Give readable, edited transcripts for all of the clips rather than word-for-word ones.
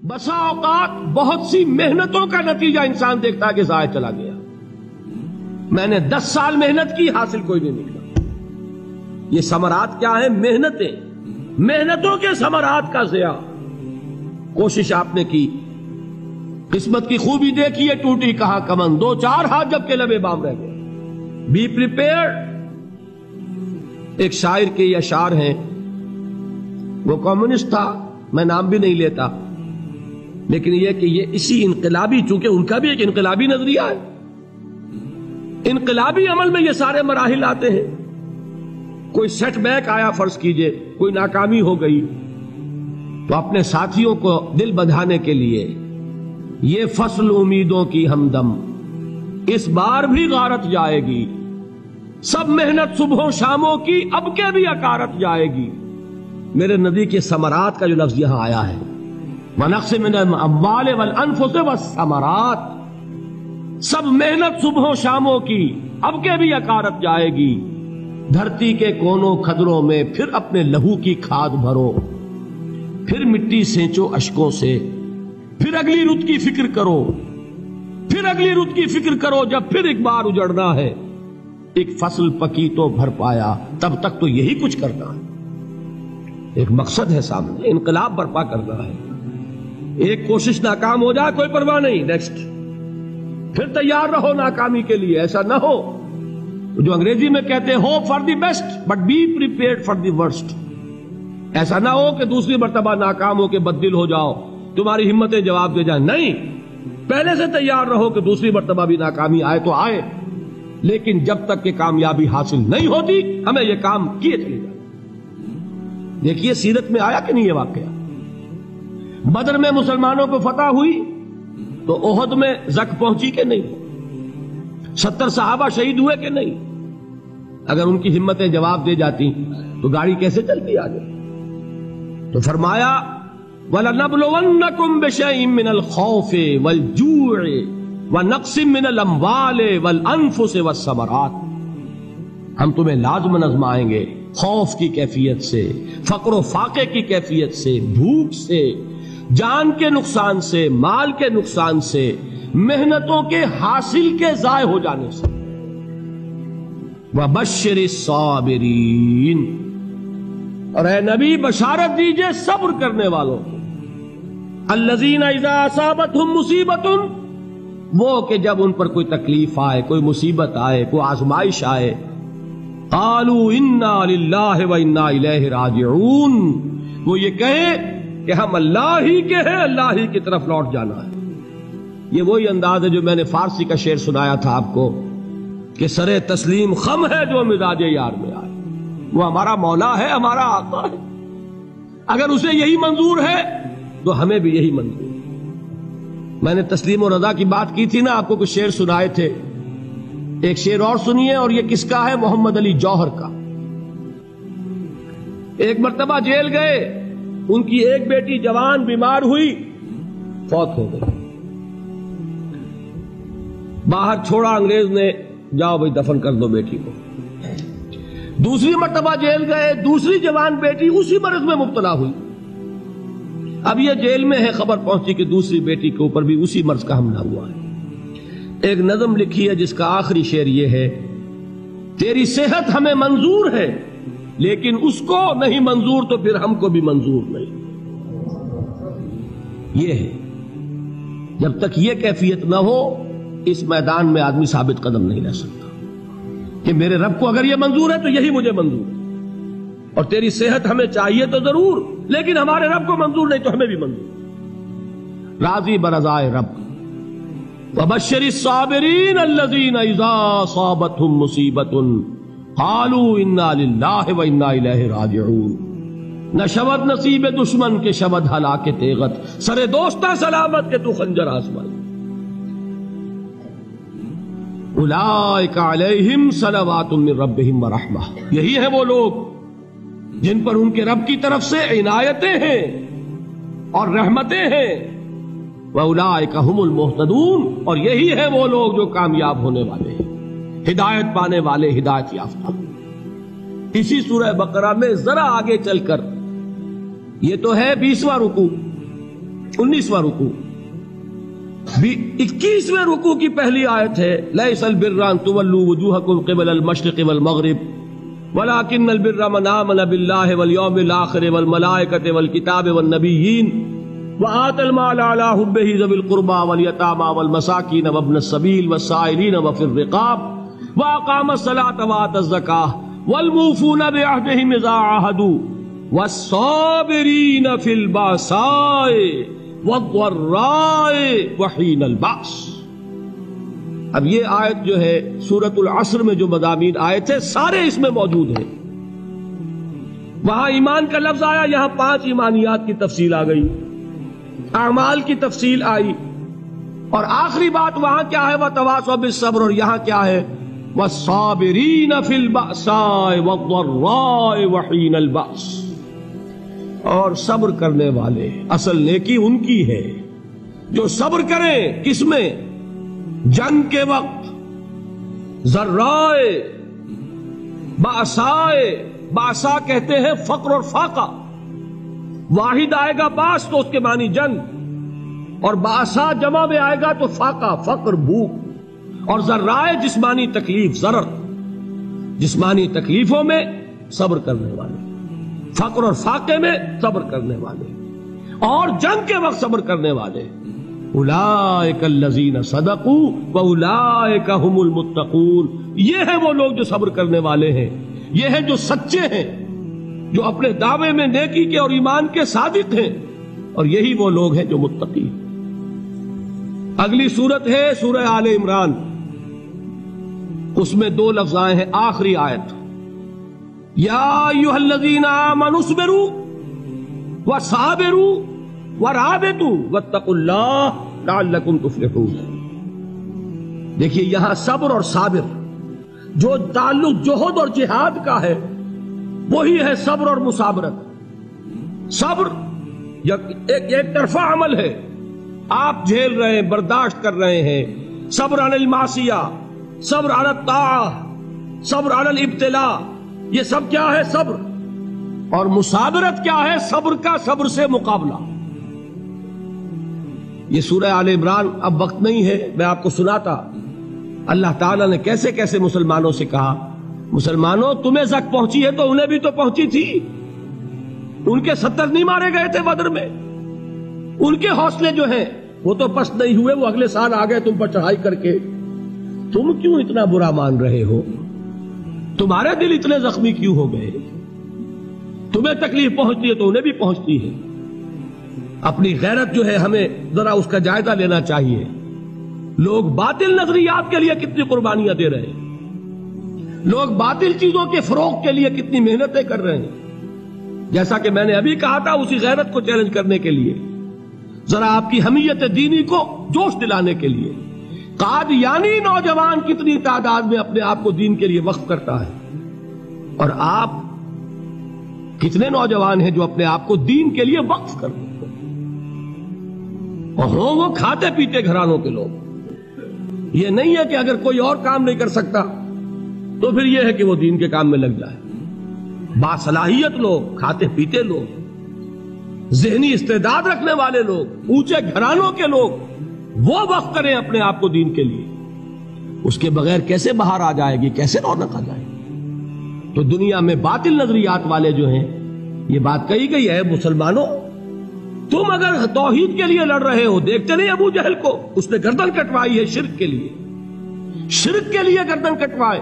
بسا اوقات بہت سی محنتوں کا نتیجہ انسان دیکھتا ہے کہ ضائع چلا گیا. میں نے 10 سال محنت کی، حاصل کوئی نہیں نکلا. یہ ثمرات کیا ہیں؟ محنتوں کے ثمرات کا ضیاع. کوشش آپ نے کی، قسمت کی خوبی دیکھی ہے، ٹوٹی کہاں کمن، 2-4 ہاتھ جب کے لبے بام رہ گئے. Be prepared. ایک شاعر کے یہ اشعار ہیں، وہ کمیونسٹ تھا، میں نام بھی نہیں لیتا، لیکن یہ کہ یہ اسی انقلابی، چونکہ ان کا بھی ایک انقلابی نظریہ ہے، انقلابی عمل میں یہ سارے مراحل آتے ہیں. کوئی سیٹ بیک آیا، فرض کیجئے کوئی ناکامی ہو گئی، تو اپنے ساتھیوں کو دل بندھانے کے لیے یہ فصل امیدوں کی ہمدم اس بار بھی غارت جائے گی، سب محنت صبحوں شاموں کی اب کے بھی اکارت جائے گی. میرے نبی کے ثمرات کا جو لفظ یہاں آیا ہے، وَنَقْصٍ مِّنَ الْأَمْوَالِ وَالْأَنفُسِ وَالثَّمَرَاتِ، سب محنت صبحوں شاموں کی اب کے بھی اکارت جائے گی. دھرتی کے کونوں کھدروں میں پھر اپنے لہو کی کھاد بھرو، پھر مٹی سینچو اشکوں سے، پھر اگلی رت کی فکر کرو، پھر اگلی رت کی فکر کرو، جب پھر ایک بار اجڑنا ہے. ایک فصل پکی تو بھر پایا، تب تک تو یہی کچھ کرنا ہے. ایک مقصد ہے سامنے، انقلاب برپا کرنا ہے. ایک کوشش ناکام ہو جائے کوئی پرواہ نہیں، نیکسٹ. پھر تیار رہو ناکامی کے لیے. ایسا نہ ہو جو انگریزی میں کہتے ہیں hope for the best but be prepared for the worst. ایسا نہ ہو کہ دوسری مرتبہ ناکام ہو کے بددل ہو جاؤ، تمہاری ہمتیں جواب دے جائیں. نہیں، پہلے سے تیار رہو کہ دوسری مرتبہ بھی ناکامی آئے تو آئے، لیکن جب تک کہ کامیابی حاصل نہیں ہوتی ہمیں یہ کام کیے چلے جائیں. دیکھیے سیرت میں آیا کہ نہیں یہ واقعہ. بدر میں مسلمانوں کو فتح ہوئی تو احد میں زک پہنچی کہ نہیں؟ 70 صحابہ شہید ہوئے کہ نہیں؟ اگر ان کی ہمتیں جواب دے جاتی تو گاڑی کیسے چلتی آگے؟ تو فرمایا وَلَنَبْلُوَنَّكُمْ بِشَيْءٍ مِّنَ الْخَوْفِ وَالْجُوعِ وَنَقْصٍ مِّنَ الْأَمْوَالِ وَالْأَنفُسِ وَالثَّمَرَاتِ. ہم تمہیں لازم آزمائیں گے، خوف کی کیفیت سے، فقر و فاقے کی کیفیت سے، بھوک سے، جان کے نقصان سے، مال کے نقصان سے، محنتوں کے حاصل کے ضائع ہو جانے سے. وَبَشِّرِ الصَّابِرِينَ، اور اے نبی بشارت دیجئے صبر کرنے والوں کو. الَّذِينَ إِذَا أَصَابَتْهُمْ مُصِيبَةٌ، وہ کہ جب ان پر کوئی تکلیف آئے، کوئی مصیبت آئے، کوئی آزمائش آئے، قالوا انا للہ وانا الیہ راجعون، وہ یہ کہیں کہ ہم اللہ ہی کے ہیں، اللہ ہی کی طرف لوٹ جانا ہے. یہ وہی انداز ہے جو میں نے فارسی کا شعر سنایا تھا آپ کو کہ سرے تسلیم خم ہے جو مزاج یار میں آئے. وہ ہمارا مولا ہے، ہمارا آقا ہے. اگر اسے یہی منظور ہے تو ہمیں بھی یہی منظور ہے. میں نے تسلیم و رضا کی بات کی تھی نا، آپ کو کچھ شعر سنائے تھے. ایک شعر اور سنیے، اور یہ کس کا ہے؟ محمد علی جوہر کا. ایک مرتبہ جیل گئے، ان کی ایک بیٹی جوان بیمار ہوئی، فوت ہو گئی. باہر چھوڑا انگریز نے، جاؤ بھائی دفن کر دو بیٹی کو. دوسری مرتبہ جیل گئے، دوسری جوان بیٹی اسی مرض میں مبتلا ہوئی. اب یہ جیل میں ہے، خبر پہنچی کہ دوسری بیٹی کے اوپر بھی اسی مرض کا حملہ ہوا ہے. ایک نظم لکھی ہے جس کا آخری شعر یہ ہے، تیری صحت ہمیں منظور ہے لیکن اس کو نہیں منظور تو پھر ہم کو بھی منظور نہیں. یہ ہے، جب تک یہ کیفیت نہ ہو اس میدان میں آدمی ثابت قدم نہیں رہ سکتا کہ میرے رب کو اگر یہ منظور ہے تو یہی مجھے منظور ہے، اور تیری صحت ہمیں چاہیے تو ضرور، لیکن ہمارے رب کو منظور نہیں تو ہمیں بھی منظور. راضی برضائے رب. وَبَشِّرِ الصَّابِرِينَ الَّذِينَ إِذَا أَصَابَتْهُمْ مُصِيبَةٌ قَالُوا إِنَّا لِلَّهِ وَإِنَّا إِلَيْهِ رَاجِعُونَ. نہ شود نصیب دشمن کے شود ہلاک تیغت، سرے دوستاں سلامت کے تو خنجر آزمائے. اولئک علیہم صلوات من ربہم ورحمہ، یہی ہے وہ لوگ جن پر ان کے رب کی طرف سے عنایتیں ہیں اور رحمتیں ہیں. وَأُولَئِكَ هُمُ الْمُهْتَدُونَ، اور یہی ہے وہ لوگ جو کامیاب ہونے والے ہیں، ہدایت پانے والے، ہدایت یافتہ. اسی سورہ بقرہ میں ذرا آگے چل کر، یہ تو ہے 20واں رکوع، 19واں رکوع 21ویں رکوع کی پہلی آیت ہے لیس البر ان تولوا وجوہکم قبل المشرق والمغرب ولکن البر من آمن باللہ والیوم الآخر والملائکۃ والکتاب والنبیین وآتى المال على حبه ذوي القربى واليتامى والمساكين وابن السبيل والسائلين وفي الرقاب وأقام الصلاة وآتى الزكاة والموفون بعهدهم إذا عاهدوا والصابرين في البأساء والضراء وحين البأس۔ اب یہ آیت جو ہے سورۃ العصر میں جو مضامین آئے تھے سارے اس میں موجود ہیں۔ وہاں ایمان کا لفظ آیا، یہاں 5 ایمانیات کی تفصیل آ گئی، اعمال کی تفصیل آئی، اور آخری بات وہاں کیا ہے وَتَوَاصَوْا بِالصَّبْرِ، اور یہاں کیا ہے وَالصَّابِرِينَ فِي الْبَأْسَاءِ وَالضَّرَّاءِ وَحِينَ الْبَأْسِ، اور صبر کرنے والے، اصل نیکی ان کی ہے جو صبر کریں، کس میں؟ جنگ کے وقت، ذرائے، بأسائے، بأسا کہتے ہیں فقر اور فاقہ، واحد آئے گا باس تو اس کے معنی جنگ، اور باسا جمع میں آئے گا تو فاقہ، فقر، بھوک، اور ذرائے جسمانی تکلیف، ضرر، جسمانی تکلیفوں میں صبر کرنے والے، فقر اور فاقے میں صبر کرنے والے، اور جنگ کے وقت صبر کرنے والے، اولئک الذین صدقوا واولئک هم المتقون، یہ ہیں وہ لوگ جو صبر کرنے والے ہیں، یہ ہیں جو سچے ہیں، جو اپنے دعوے میں نیکی کے اور ایمان کے صادق ہیں، اور یہی وہ لوگ ہیں جو متقی ہیں۔ اگلی سورت ہے سورہ آل عمران، اس میں 2 لفظ آئے ہیں، آخری آیت یا ایھا الذین آمنوا اصبروا وصابروا ورابطوا واتقوا اللہ لعلکم تفلحون۔ دیکھیے یہاں صبر اور صابر، جو تعلق جہد اور جہاد کا ہے وہی ہے صبر اور مصابرت۔ صبر ایک طرفہ عمل ہے، آپ جھیل رہے ہیں، برداشت کر رہے ہیں، صبر علی المعصیہ، صبر علی الطاعہ، صبر علی الابتلاء، یہ سب کیا ہے؟ صبر۔ اور مصابرت کیا ہے؟ صبر کا صبر سے مقابلہ۔ یہ سورہ آل عمران، اب وقت نہیں ہے میں آپ کو سناتا اللہ تعالیٰ نے کیسے کیسے مسلمانوں سے کہا، مسلمانوں تمہیں زک پہنچی ہے تو انہیں بھی تو پہنچی تھی، ان کے 70 نہیں مارے گئے تھے بدر میں، ان کے حوصلے جو ہیں وہ تو پست نہیں ہوئے، وہ اگلے سال آ گئے تم پر چڑھائی کر کے، تم کیوں اتنا برا مان رہے ہو؟ تمہارے دل اتنے زخمی کیوں ہو گئے؟ تمہیں تکلیف پہنچتی ہے تو انہیں بھی پہنچتی ہے۔ اپنی غیرت جو ہے ہمیں ذرا اس کا جائزہ لینا چاہیے۔ لوگ باطل نظریات کے لیے کتنی قربانیاں دے رہے ہیں، لوگ باطل چیزوں کے فروغ کے لیے کتنی محنتیں کر رہے ہیں۔ جیسا کہ میں نے ابھی کہا تھا، اسی غیرت کو چیلنج کرنے کے لیے، ذرا آپ کی حمیت دینی کو جوش دلانے کے لیے، قادیانی نوجوان کتنی تعداد میں اپنے آپ کو دین کے لیے وقف کرتا ہے، اور آپ کتنے نوجوان ہیں جو اپنے آپ کو دین کے لیے وقف کرتے ہیں، اور ہوں وہ کھاتے پیتے گھرانوں کے لوگ۔ یہ نہیں ہے کہ اگر کوئی اور کام نہیں کر سکتا تو پھر یہ ہے کہ وہ دین کے کام میں لگ جائے۔ باصلاحیت لوگ، کھاتے پیتے لوگ، ذہنی استعداد رکھنے والے لوگ، اونچے گھرانوں کے لوگ، وہ وقف کریں اپنے آپ کو دین کے لیے۔ اس کے بغیر کیسے باہر آ جائے گی، کیسے رونق آ جائے گی؟ تو دنیا میں باطل نظریات والے جو ہیں، یہ بات کہی گئی ہے، مسلمانوں تم اگر توحید کے لیے لڑ رہے ہو، دیکھتے نہیں ابو جہل کو، اس نے گردن کٹوائی ہے شرک کے لیے، شرک کے لیے گردن کٹوائے،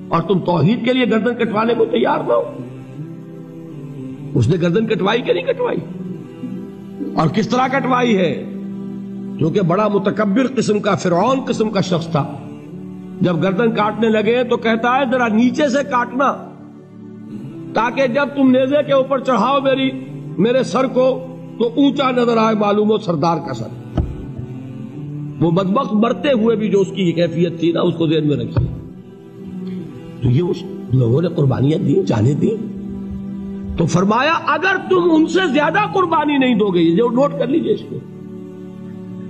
اور تم توحید کے لیے گردن کٹوانے کو تیار نہ ہو۔ اس نے گردن کٹوائی کہ نہیں کٹوائی؟ اور کس طرح کٹوائی ہے؟ کیونکہ بڑا متکبر قسم کا، فرعون قسم کا شخص تھا، جب گردن کاٹنے لگے تو کہتا ہے ذرا نیچے سے کاٹنا، تاکہ جب تم نیزے کے اوپر چڑھاؤ میرے سر کو تو اونچا نظر آئے، معلوم ہو سردار کا سر۔ وہ بدبخت مرتے ہوئے بھی جو اس کی کیفیت تھی نا، اس کو ذہن میں رکھیے۔ تو یہ اس لوگوں نے قربانیاں دی، جانیں دی، تو فرمایا اگر تم ان سے زیادہ قربانی نہیں دو گے، یہ نوٹ کر لیجئے اس کو،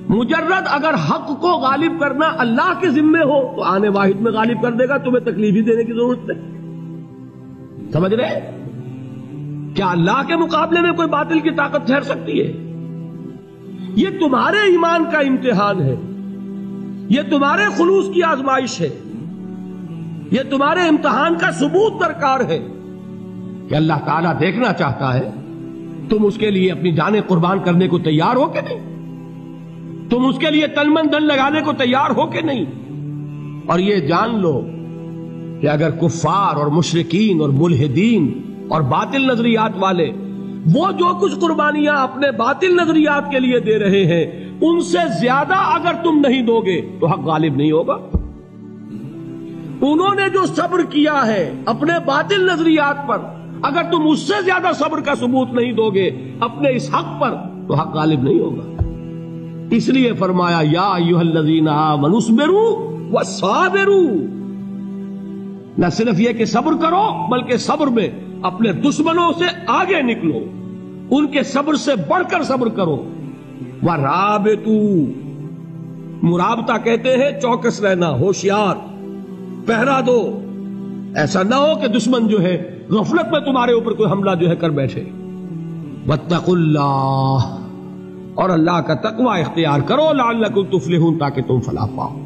مجرد اگر حق کو غالب کرنا اللہ کے ذمے ہو تو آنے واحد میں غالب کر دے گا، تمہیں تکلیف ہی دینے کی ضرورت نہیں۔ سمجھ رہے؟ کیا اللہ کے مقابلے میں کوئی باطل کی طاقت ٹھہر سکتی ہے؟ یہ تمہارے ایمان کا امتحان ہے، یہ تمہارے خلوص کی آزمائش ہے، یہ تمہارے امتحان کا ثبوت درکار ہے کہ اللہ تعالیٰ دیکھنا چاہتا ہے تم اس کے لیے اپنی جانیں قربان کرنے کو تیار ہو کہ نہیں، تم اس کے لیے تن من دھن لگانے کو تیار ہو کہ نہیں۔ اور یہ جان لو کہ اگر کفار اور مشرکین اور ملحدین اور باطل نظریات والے وہ جو کچھ قربانیاں اپنے باطل نظریات کے لیے دے رہے ہیں ان سے زیادہ اگر تم نہیں دو گے تو حق غالب نہیں ہوگا۔ انہوں نے جو صبر کیا ہے اپنے باطل نظریات پر، اگر تم اس سے زیادہ صبر کا ثبوت نہیں دو گے اپنے اس حق پر تو حق غالب نہیں ہوگا۔ اس لیے فرمایا یا ایھا الذین آمنوا اصبروا وصابروا، نہ صرف یہ کہ صبر کرو بلکہ صبر میں اپنے دشمنوں سے آگے نکلو، ان کے صبر سے بڑھ کر صبر کرو۔ ورابطوا، مرابطہ کہتے ہیں چوکس رہنا، ہوشیار، پہرا دو، ایسا نہ ہو کہ دشمن جو ہے غفلت میں تمہارے اوپر کوئی حملہ جو ہے کر بیٹھے۔ واتقوا اللہ، اور اللہ کا تقوی اختیار کرو، لعلکم تفلحون، تاکہ تم فلاح پاؤ۔